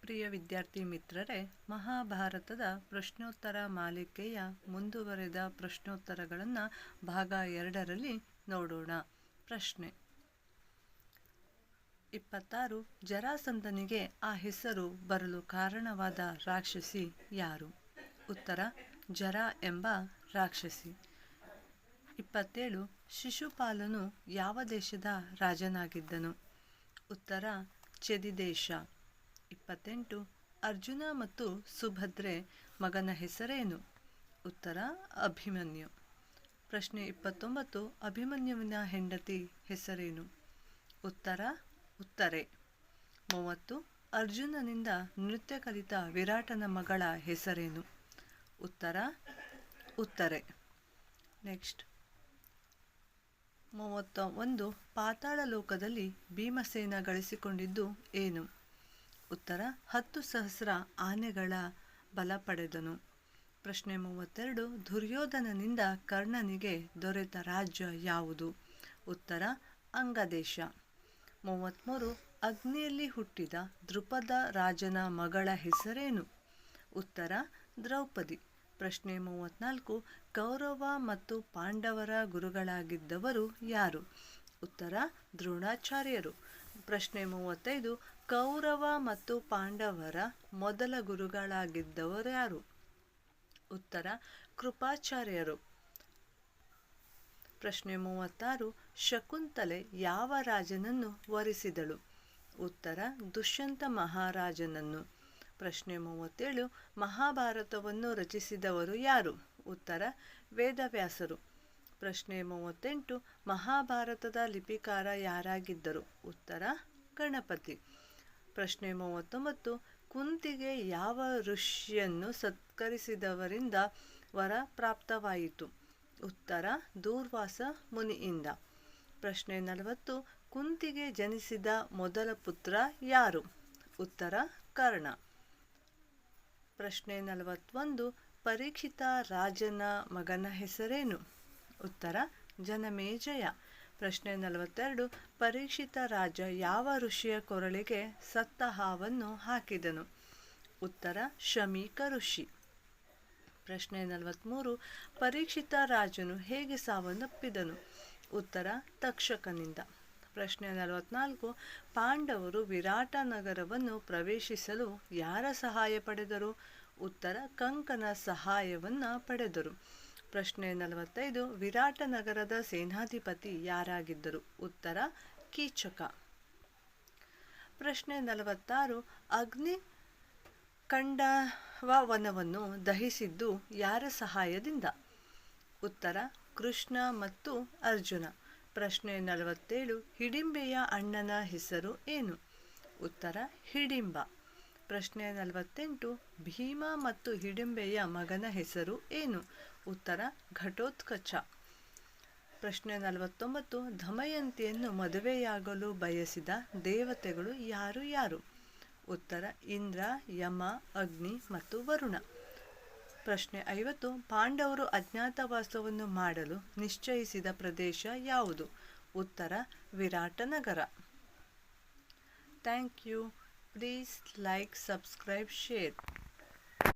ಪ್ರಿಯ ವಿದ್ಯಾರ್ಥಿ ಮಿತ್ರರೇ, ಮಹಾಭಾರತದ ಪ್ರಶ್ನೋತ್ತರ ಮಾಲಿಕೆಯ ಮುಂದುವರೆದ ಪ್ರಶ್ನೋತ್ತರಗಳನ್ನು ಭಾಗ 2ರಲ್ಲಿ ನೋಡೋಣ. ಪ್ರಶ್ನೆ 26. ಜರಾಸಂಧನಿಗೆ ಆ ಹೆಸರು ಬರಲು ಕಾರಣವಾದ ರಾಕ್ಷಸಿ ಯಾರು? ಉತ್ತರ: ಜರ ಎಂಬ ರಾಕ್ಷಸಿ. 27. ಶಿಶುಪಾಲನು ಯಾವ ದೇಶದ ರಾಜನಾಗಿದ್ದನು? ಉತ್ತರ: ಚೆದಿದೇಶ. 28. ಅರ್ಜುನ ಮತ್ತು ಸುಭದ್ರೆ ಮಗನ ಹೆಸರೇನು? ಉತ್ತರ: ಅಭಿಮನ್ಯು. ಪ್ರಶ್ನೆ 29. ಅಭಿಮನ್ಯುವಿನ ಹೆಂಡತಿ ಹೆಸರೇನು? ಉತ್ತರ: ಉತ್ತರೆ. 30. ಅರ್ಜುನನಿಂದ ನೃತ್ಯ ಕಲಿತ ವಿರಾಟನ ಮಗಳ ಹೆಸರೇನು? ಉತ್ತರ: ಉತ್ತರೆ. ನೆಕ್ಸ್ಟ್ 31. ಪಾತಾಳ ಲೋಕದಲ್ಲಿ ಭೀಮಸೇನ ಗಳಿಸಿಕೊಂಡಿದ್ದು ಏನು? ಉತ್ತರ: 10,000 ಆನೆಗಳ ಬಲ ಪಡೆದನು. ಪ್ರಶ್ನೆ 32. ದುರ್ಯೋಧನನಿಂದ ಕರ್ಣನಿಗೆ ದೊರೆತ ರಾಜ್ಯ ಯಾವುದು? ಉತ್ತರ: ಅಂಗದೇಶ. 33. ಅಗ್ನಿಯಲ್ಲಿ ಹುಟ್ಟಿದ ದೃಪದ ರಾಜನ ಮಗಳ ಹೆಸರೇನು? ಉತ್ತರ: ದ್ರೌಪದಿ. ಪ್ರಶ್ನೆ 34. ಕೌರವ ಮತ್ತು ಪಾಂಡವರ ಗುರುಗಳಾಗಿದ್ದವರು ಯಾರು? ಉತ್ತರ: ದ್ರೋಣಾಚಾರ್ಯರು. ಪ್ರಶ್ನೆ 35. ಕೌರವ ಮತ್ತು ಪಾಂಡವರ ಮೊದಲ ಗುರುಗಳಾಗಿದ್ದವರು ಯಾರು? ಉತ್ತರ: ಕೃಪಾಚಾರ್ಯರು. ಪ್ರಶ್ನೆ 36. ಶಕುಂತಲೆ ಯಾವ ರಾಜನನ್ನು ವರಿಸಿದಳು? ಉತ್ತರ: ದುಷ್ಯಂತ ಮಹಾರಾಜನನ್ನು. ಪ್ರಶ್ನೆ 37. ಮಹಾಭಾರತವನ್ನು ರಚಿಸಿದವರು ಯಾರು? ಉತ್ತರ: ವೇದವ್ಯಾಸರು. ಪ್ರಶ್ನೆ 38. ಮಹಾಭಾರತದ ಲಿಪಿಕಾರ ಯಾರಾಗಿದ್ದರು? ಉತ್ತರ: ಗಣಪತಿ. ಪ್ರಶ್ನೆ 39. ಕುಂತಿಗೆ ಯಾವ ಋಷಿಯನ್ನು ಸತ್ಕರಿಸಿದವರಿಂದ ವರ ಪ್ರಾಪ್ತವಾಯಿತು? ಉತ್ತರ: ದೂರ್ವಾಸ ಮುನಿಯಿಂದ. ಪ್ರಶ್ನೆ 40. ಕುಂತಿಗೆ ಜನಿಸಿದ ಮೊದಲ ಪುತ್ರ ಯಾರು? ಉತ್ತರ: ಕರ್ಣ. ಪ್ರಶ್ನೆ 41. ಪರೀಕ್ಷಿತ ರಾಜನ ಮಗನ ಹೆಸರೇನು? ಉತ್ತರ: ಜನಮೇಜಯ. ಪ್ರಶ್ನೆ 42. ಪರೀಕ್ಷಿತ ರಾಜ ಯಾವ ಋಷಿಯ ಕೊರಳಿಗೆ ಸತ್ತ ಹಾವನ್ನು ಹಾಕಿದನು? ಉತ್ತರ: ಶಮೀಕ ಋಷಿ. ಪ್ರಶ್ನೆ 43. ಪರೀಕ್ಷಿತ ರಾಜನು ಹೇಗೆ ಸಾವನ್ನಪ್ಪಿದನು? ಉತ್ತರ: ತಕ್ಷಕನಿಂದ. ಪ್ರಶ್ನೆ 44. ಪಾಂಡವರು ವಿರಾಟ ನಗರವನ್ನು ಪ್ರವೇಶಿಸಲು ಯಾರ ಸಹಾಯ ಪಡೆದರು? ಉತ್ತರ: ಕಂಕನ ಸಹಾಯವನ್ನು ಪಡೆದರು. ಪ್ರಶ್ನೆ 45. ವಿರಾಟ ನಗರದ ಸೇನಾಧಿಪತಿ ಯಾರಾಗಿದ್ದರು? ಉತ್ತರ: ಕೀಚಕ. ಪ್ರಶ್ನೆ 46. ಅಗ್ನಿ ಖಂಡವ ವನವನ್ನು ದಹಿಸಿದ್ದು ಯಾರ ಸಹಾಯದಿಂದ? ಉತ್ತರ: ಕೃಷ್ಣ ಮತ್ತು ಅರ್ಜುನ. ಪ್ರಶ್ನೆ 47. ಹಿಡಿಂಬೆಯ ಅಣ್ಣನ ಹೆಸರು ಏನು? ಉತ್ತರ: ಹಿಡಿಂಬ. ಪ್ರಶ್ನೆ 48. ಭೀಮ ಮತ್ತು ಹಿಡಿಂಬೆಯ ಮಗನ ಹೆಸರು ಏನು? ಉತ್ತರ: ಘಟೋತ್ಕಚ. ಪ್ರಶ್ನೆ 49. ದಮಯಂತಿಯನ್ನು ಮದುವೆಯಾಗಲು ಬಯಸಿದ ದೇವತೆಗಳು ಯಾರು ಯಾರು? ಉತ್ತರ: ಇಂದ್ರ, ಯಮ, ಅಗ್ನಿ ಮತ್ತು ವರುಣ. ಪ್ರಶ್ನೆ 50. ಪಾಂಡವರು ಅಜ್ಞಾತವಾಸವನ್ನು ಮಾಡಲು ನಿಶ್ಚಯಿಸಿದ ಪ್ರದೇಶ ಯಾವುದು? ಉತ್ತರ: Viratanagara. Thank you. Please like, subscribe, share.